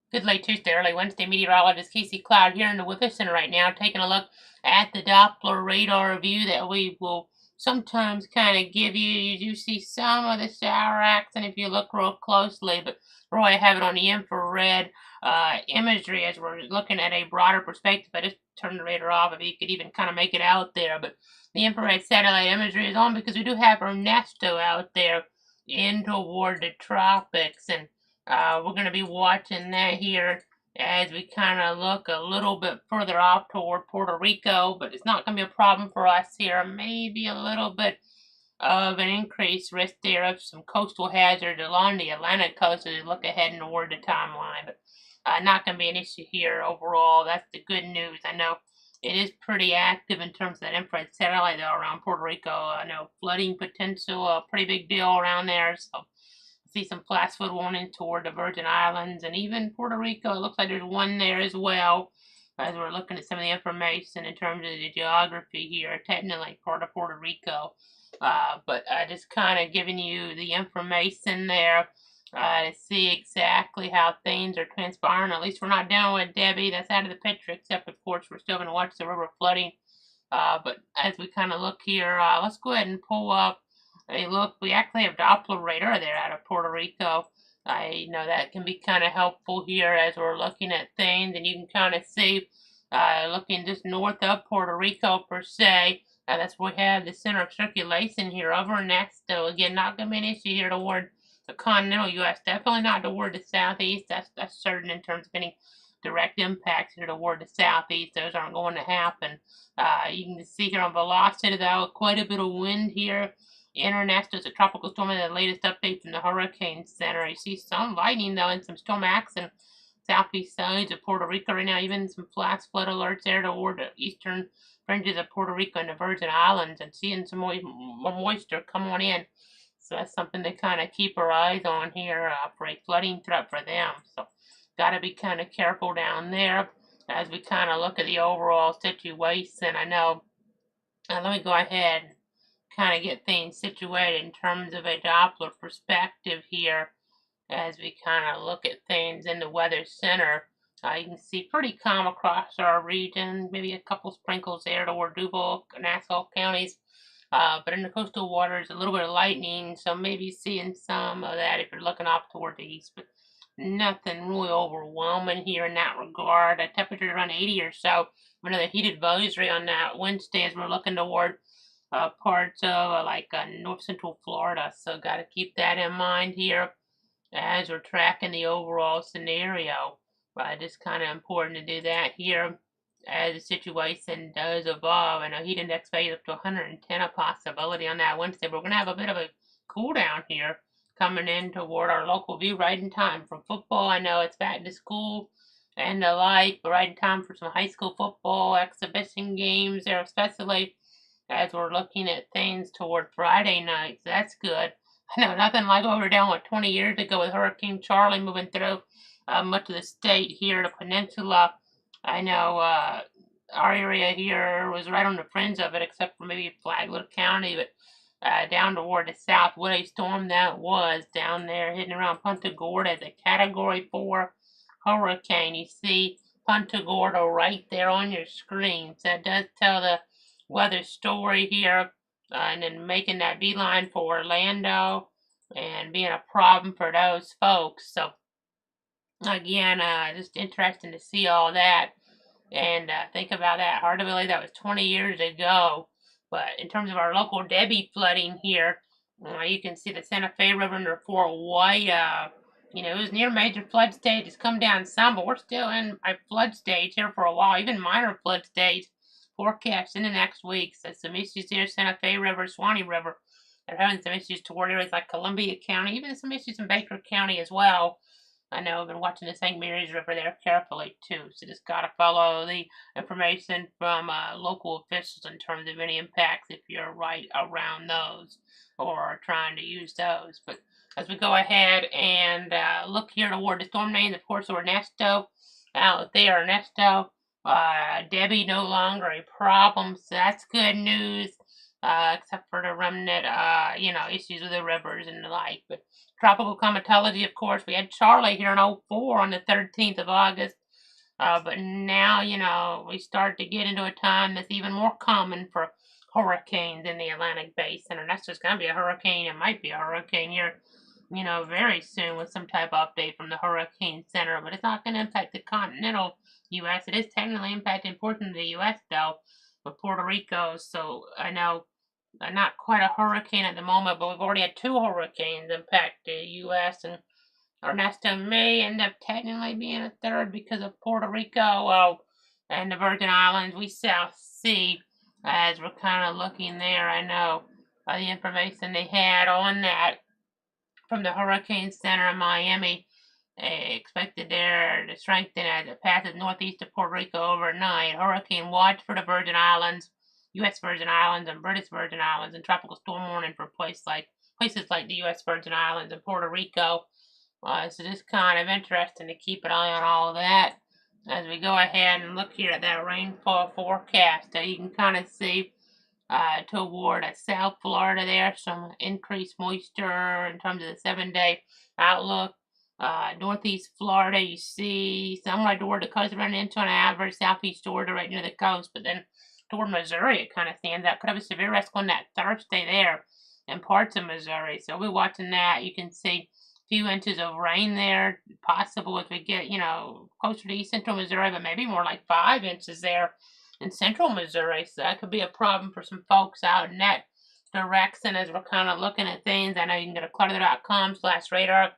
Good late Tuesday, early Wednesday. Meteorologist Casey Cloud here in the Weather Center right now, taking a look at the Doppler radar view that we will sometimes kind of give you. You do see some of the shower acts, and if you look real closely, but Roy, I have it on the infrared imagery as we're looking at a broader perspective. I just turned the radar off if you could even kind of make it out there, but the infrared satellite imagery is on because we do have Ernesto out there in toward the tropics, and we're going to be watching that here as we kind of look a little bit further off toward Puerto Rico, but it's not going to be a problem for us here. Maybe a little bit of an increased risk there of some coastal hazard along the Atlantic coast as we look ahead and toward the timeline, but not going to be an issue here overall. That's the good news. I know it is pretty active in terms of that infrared satellite though around Puerto Rico. I know flooding potential, a pretty big deal around there, so see some flash flood warnings toward the Virgin Islands and even Puerto Rico. It looks like there's one there as well as we're looking at some of the information in terms of the geography here, technically part of Puerto Rico. But just kind of giving you the information there to see exactly how things are transpiring. At least we're not dealing with Debbie. That's out of the picture, except, of course, we're still going to watch the river flooding. But as we kind of look here, let's go ahead and pull up a look. We actually have Doppler radar there out of Puerto Rico. I know that can be kind of helpful here as we're looking at things, and you can kind of see, looking just north of Puerto Rico per se. That's where we have the center of circulation here over next. So again, not going to be an issue here toward the continental U.S. Definitely not toward the southeast. That's certain in terms of any direct impacts here toward the southeast. Those aren't going to happen. You can see here on velocity though, quite a bit of wind here. Ernesto is a tropical storm in the latest update from the Hurricane Center. You see some lightning though and some storm acts in southeast sides of Puerto Rico right now. Even some flash flood alerts there toward the eastern fringes of Puerto Rico and the Virgin Islands, and seeing some more moisture come on in. So that's something to kind of keep our eyes on here for a flooding threat for them. So got to be kind of careful down there as we kind of look at the overall situation. I know. Let me go ahead and kind of get things situated in terms of a Doppler perspective here as we kind of look at things in the weather center. You can see pretty calm across our region, maybe a couple sprinkles there toward Duval, Nassau counties. But in the coastal waters, a little bit of lightning, so maybe seeing some of that if you're looking off toward the east. But nothing really overwhelming here in that regard. The temperature around 80 or so. Another heated advisory on that Wednesday as we're looking toward parts of like north central Florida. So got to keep that in mind here as we're tracking the overall scenario. Just kind of important to do that here as the situation does evolve. I know heat index value up to 110 a possibility on that Wednesday. But we're going to have a bit of a cool down here coming in toward our local view right in time for football. I know it's back to school and the like, but right in time for some high school football exhibition games there, especially as we're looking at things toward Friday nights. That's good. I know nothing like what we were dealing with 20 years ago with Hurricane Charlie moving through much of the state here, the peninsula. I know our area here was right on the fringe of it, except for maybe Flagler County, but down toward the south, what a storm that was down there, hitting around Punta Gorda as a Category 4 hurricane. You see Punta Gorda right there on your screen. So that does tell the weather story here, and then making that beeline for Orlando and being a problem for those folks. So again, just interesting to see all that and think about that. Hard to believe that was 20 years ago. But in terms of our local Debbie flooding here, you can see the Santa Fe River under Fort White. It was near major flood stage. It's come down some, but we're still in a flood stage here for a while, even minor flood stage forecast in the next week. So some issues here, Santa Fe River, Swanee River. They're having some issues toward areas like Columbia County, even some issues in Baker County as well. I know I've been watching the St. Mary's River there carefully too, so just gotta follow the information from local officials in terms of any impacts if you're right around those or are trying to use those. But as we go ahead and look here toward the storm names, of course, Ernesto out there, Ernesto, Debbie no longer a problem, so that's good news. except for the remnant, issues with the rivers and the like. But tropical climatology, of course, we had Charlie here in '04 on the 13th of August. But now, we start to get into a time that's even more common for hurricanes in the Atlantic Basin. And that's just going to be a hurricane. It might be a hurricane here, very soon with some type of update from the Hurricane Center. But it's not going to impact the continental U.S. It is technically impacting portions of the U.S., though, with Puerto Rico. So I know not quite a hurricane at the moment, but we've already had two hurricanes impact the U.S. and Ernesto may end up technically being a third because of Puerto Rico, and the Virgin Islands. We shall see as we're kind of looking there. I know the information they had on that from the Hurricane Center in Miami. Expected there to strengthen as it passes northeast of Puerto Rico overnight. Hurricane watch for the Virgin Islands, U.S. Virgin Islands, and British Virgin Islands, and tropical storm warning for places like the U.S. Virgin Islands and Puerto Rico. So just kind of interesting to keep an eye on all of that as we go ahead and look here at that rainfall forecast. You can kind of see toward South Florida there, some increased moisture in terms of the 7-day outlook. Northeast Florida, you see some right toward the coast running into an average. Southeast Georgia right near the coast, but then toward Missouri it kind of stands out. Could have a severe risk on that Thursday there in parts of Missouri. So we'll be watching that. You can see a few inches of rain there, possible as we get, closer to east central Missouri, but maybe more like 5 inches there in central Missouri. So that could be a problem for some folks out in that direction as we're kind of looking at things. I know you can go to clutter.com/radar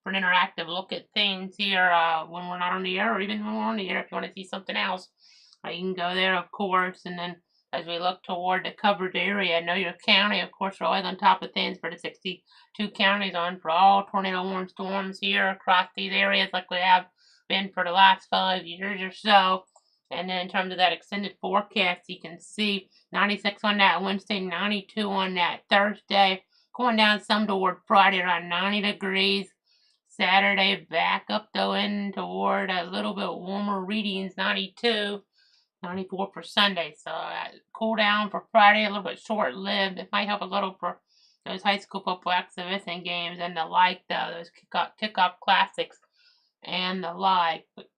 for an interactive look at things here when we're not on the air, or even when we're on the air if you want to see something else. You can go there, of course, and then as we look toward the covered area, Know Your County, of course, we're always on top of things for the 62 counties on for all tornado warning storms here across these areas like we have been for the last 5 years or so. And then in terms of that extended forecast, you can see 96 on that Wednesday, 92 on that Thursday, going down some toward Friday around 90 degrees. Saturday back up though in toward a little bit warmer readings, 92, 94 for Sunday. So cool down for Friday, a little bit short-lived. It might help a little for those high school football exhibition games and the like, though, those kickoff classics and the like. But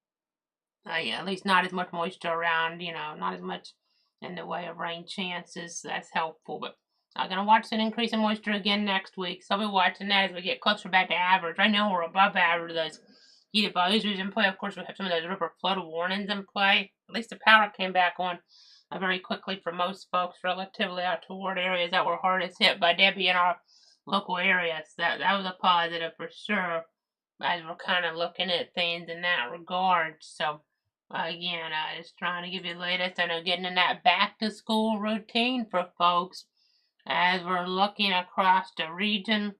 at least not as much moisture around, not as much in the way of rain chances. So that's helpful. But I'm going to watch an increase in moisture again next week. So I'll be watching that as we get closer back to average. Right now we're above average of those heat advisories in play. Of course, we have some of those river flood warnings in play. At least the power came back on very quickly for most folks relatively out toward areas that were hardest hit by Debbie in our local areas. That was a positive for sure as we're kind of looking at things in that regard. So again, just trying to give you the latest. I know getting in that back to school routine for folks as we're looking across the region.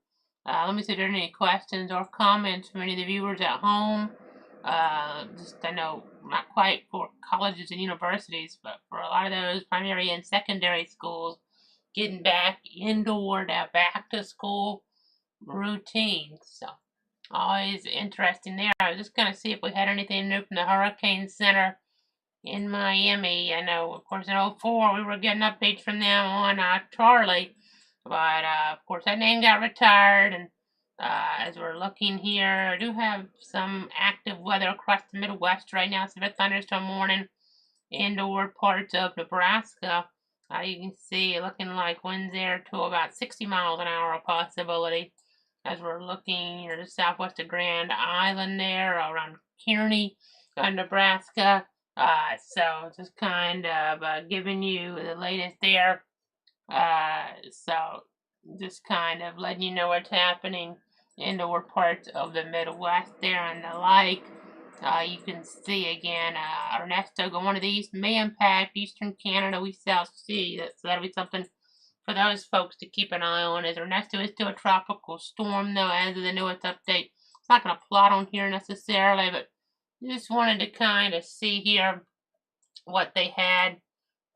Let me see if there are any questions or comments from any of the viewers at home. I know not quite for colleges and universities, but for a lot of those primary and secondary schools, getting back toward that back to school routine. So always interesting there. I was just going to see if we had anything new from the Hurricane Center in Miami. I know, of course, in '04 we were getting updates from them on Charlie, but of course that name got retired. And as we're looking here, I do have some active weather across the Midwest right now. Severe thunderstorm warning in toward parts of Nebraska. You can see looking like winds there to about 60 miles an hour possibility as we're looking to the southwest of Grand Island there around Kearney, Nebraska. So just kind of giving you the latest there. So just kind of letting you know what's happening in the parts of the Midwest there and the like. You can see again, Ernesto going to the east may impact eastern Canada. We shall see. So that'll be something for those folks to keep an eye on. As Ernesto is still a tropical storm, though, as of the newest update. It's not going to plot on here necessarily, but just wanted to kind of see here what they had.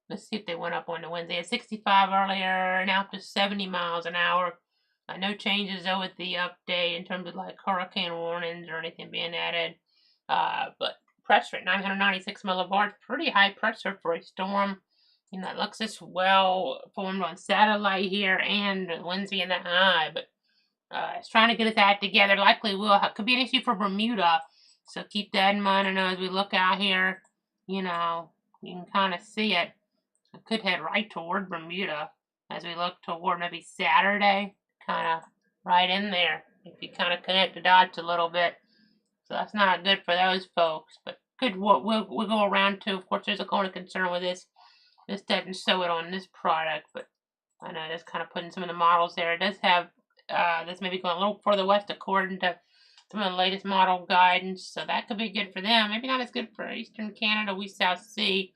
Let's see if they went up on the Wednesday. At 65 earlier, now up to 70 miles an hour. No changes though with the update in terms of like hurricane warnings or anything being added. But pressure at 996 millibars, pretty high pressure for a storm. You know, it looks as well formed on satellite here and Wednesday in the eye, but it's trying to get its act together. Likely could be an issue for Bermuda, so keep that in mind. I know as we look out here, you know, you can kind of see it. It could head right toward Bermuda as we look toward maybe Saturday, kind of right in there. If you kind of connect the dots a little bit, so that's not good for those folks. But good, we'll go around to. Of course, there's a kind of concern with this. This doesn't show it on this product, but I know that's kind of putting some of the models there. It does have this maybe going a little further west according to some of the latest model guidance, so that could be good for them. Maybe not as good for Eastern Canada, we South Sea.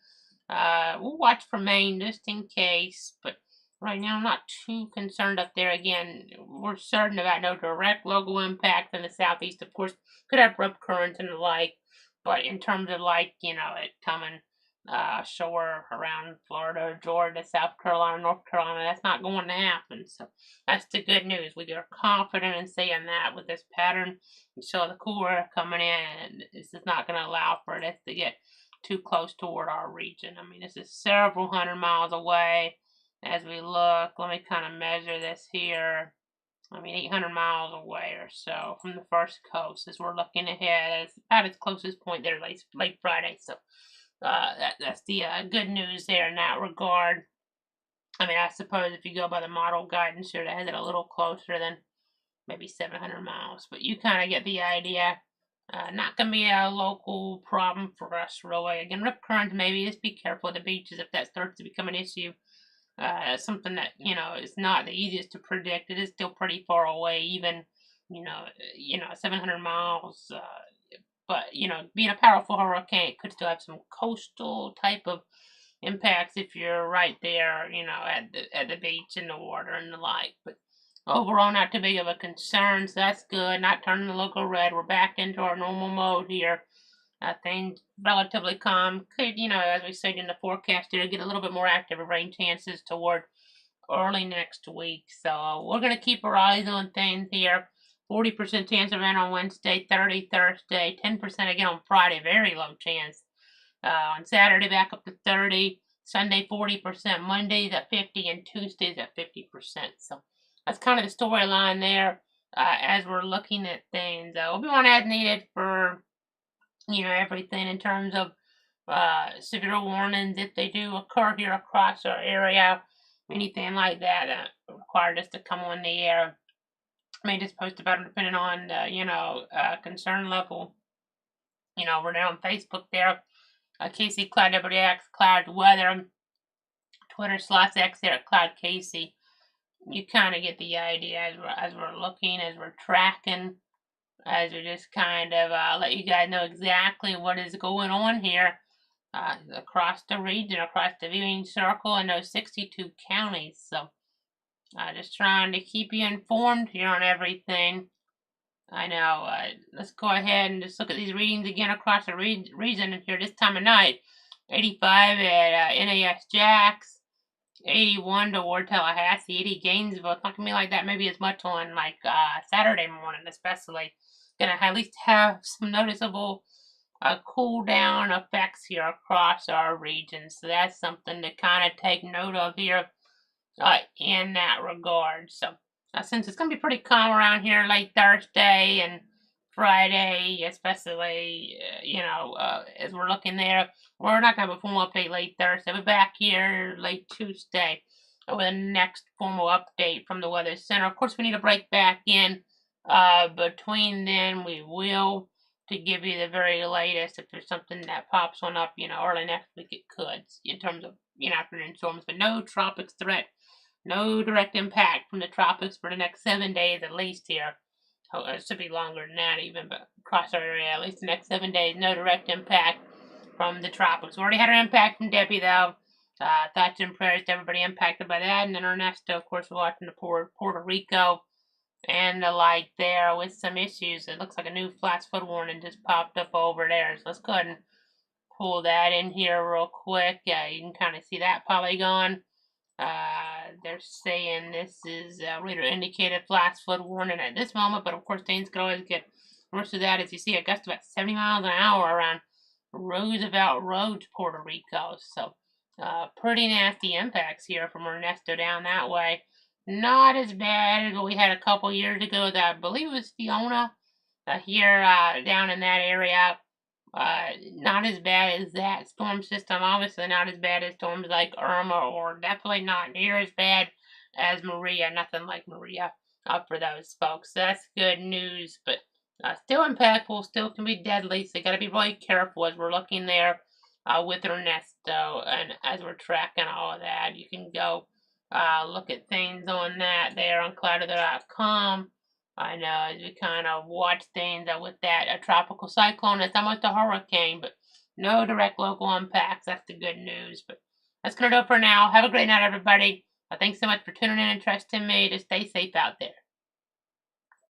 We'll watch for Maine just in case, but right now I'm not too concerned up there. Again, we're certain about no direct local impact in the southeast. Of course, could have rip currents and the like, but in terms of like, you know, it coming shore around Florida, Georgia, South Carolina, North Carolina, that's not going to happen. So that's the good news. We are confident in saying that with this pattern. So the cool air coming in, this is not going to allow for this to get too close toward our region. I mean, this is several hundred miles away. As we look, let me kind of measure this here. I mean, 800 miles away or so from the first coast as we're looking ahead. It's about its closest point there, late Friday. So that's the good news there in that regard. I mean, I suppose if you go by the model guidance here, that has it a little closer than maybe 700 miles. But you kind of get the idea. Not going to be a local problem for us, really. Again, rip currents, maybe just be careful at the beaches if that starts to become an issue. Something that, you know, is not the easiest to predict. It is still pretty far away, even, you know, 700 miles. But, you know, being a powerful hurricane, it could still have some coastal type of impacts if you're right there, you know, at the beach and the water and the like. But overall, not too big of a concern, so that's good. Not turning the local red. We're back into our normal mode here. Things relatively calm. Could, you know, as we said in the forecast, to get a little bit more active rain chances toward early next week. So we're going to keep our eyes on things here. 40% chance of rain on Wednesday, 30 Thursday, 10% again on Friday, very low chance. On Saturday, back up to 30. Sunday, 40%. Monday's at 50, and Tuesday's at 50%. So that's kind of the storyline there as we're looking at things. We'll be on as needed for, you know, everything in terms of severe warnings if they do occur here across our area. Anything like that required us to come on the air. May just post about it depending on, you know, concern level. You know, we're there on Facebook there. Casey Cloud WX, Cloud Weather, Twitter /X there at Cloud Casey. You kind of get the idea as we're looking, as we're tracking, as we just kind of let you guys know exactly what is going on here across the region, across the viewing circle in those 62 counties. So just trying to keep you informed here on everything. I know. Let's go ahead and just look at these readings again across the region here this time of night. 85 at NAS Jax, 81 toward Tallahassee, 80 Gainesville. It's not going to be like that maybe as much on like Saturday morning especially. Going to at least have some noticeable cool down effects here across our region. So that's something to kind of take note of here in that regard. So since it's going to be pretty calm around here late Thursday and Friday, especially, you know, as we're looking there, we're not going to have a formal update late Thursday. We'll be back here late Tuesday with the next formal update from the Weather Center. Of course, we need to break back in. Between then, we will to give you the very latest. If there's something that pops on up, you know, early next week, it could in terms of, you know, afternoon storms, but no tropics threat. No direct impact from the tropics for the next 7 days at least here. Oh, it should be longer than that even, but across our area, at least the next 7 days, no direct impact from the tropics. We already had our impact from Debbie, though. Thoughts and prayers to everybody impacted by that. And then Ernesto, of course, we're watching the Puerto Rico and the like there with some issues. It looks like a new flash flood warning just popped up over there. So let's go ahead and pull that in here real quick. Yeah, you can kind of see that polygon. They're saying this is a radar indicated flash flood warning at this moment, but of course things could always get worse than that. As you see, a gust of about 70 miles an hour around Roosevelt Road, Puerto Rico. So Pretty nasty impacts here from Ernesto down that way. Not as bad as what we had a couple years ago that I believe was Fiona here down in that area. Not as bad as that storm system. Obviously, not as bad as storms like Irma, or definitely not near as bad as Maria. Nothing like Maria for those folks. So that's good news, but still impactful, still can be deadly. So you got to be really careful as we're looking there with Ernesto, and as we're tracking all of that. You can go look at things on that there on cloudweather.com. I know as we kind of watch things with that a tropical cyclone, it's almost a hurricane, but no direct local impacts. That's the good news. But that's going to do it for now. Have a great night, everybody. Thanks so much for tuning in and trusting me to stay safe out there.